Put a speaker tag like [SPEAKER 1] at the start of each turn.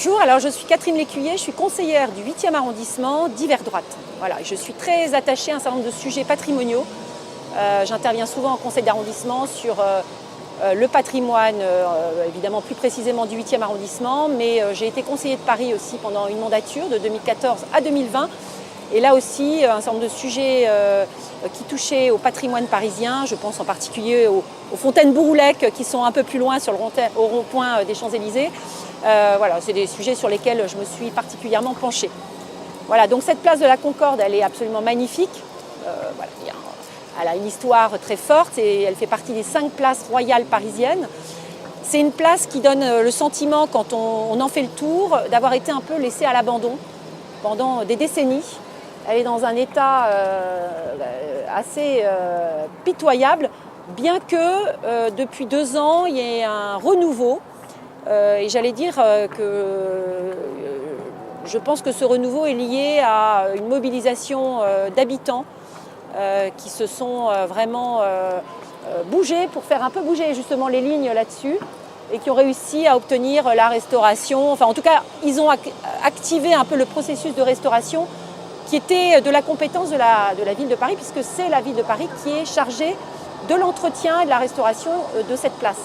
[SPEAKER 1] Bonjour, alors je suis Catherine Lécuyer, je suis conseillère du 8e arrondissement d'Hiver Droite. Voilà, je suis très attachée à un certain nombre de sujets patrimoniaux. J'interviens souvent en conseil d'arrondissement sur le patrimoine, évidemment plus précisément du 8e arrondissement, mais j'ai été conseillère de Paris aussi pendant une mandature de 2014 à 2020. Et là aussi, un certain nombre de sujets qui touchaient au patrimoine parisien. Je pense en particulier aux fontaines Bouroulec qui sont un peu plus loin au rond-point des Champs-Élysées. Voilà, c'est des sujets sur lesquels je me suis particulièrement penchée. Voilà, donc cette place de la Concorde, elle est absolument magnifique. Voilà, elle a une histoire très forte et elle fait partie des 5 places royales parisiennes. C'est une place qui donne le sentiment, quand on en fait le tour, d'avoir été un peu laissée à l'abandon pendant des décennies. Elle est dans un état assez pitoyable, bien que depuis 2 ans, il y ait un renouveau. Et j'allais dire que je pense que ce renouveau est lié à une mobilisation d'habitants qui se sont vraiment bougés pour faire un peu bouger justement les lignes là-dessus et qui ont réussi à obtenir la restauration. Enfin, en tout cas, ils ont activé un peu le processus de restauration qui était de la compétence de la ville de Paris, puisque c'est la ville de Paris qui est chargée de l'entretien et de la restauration de cette place.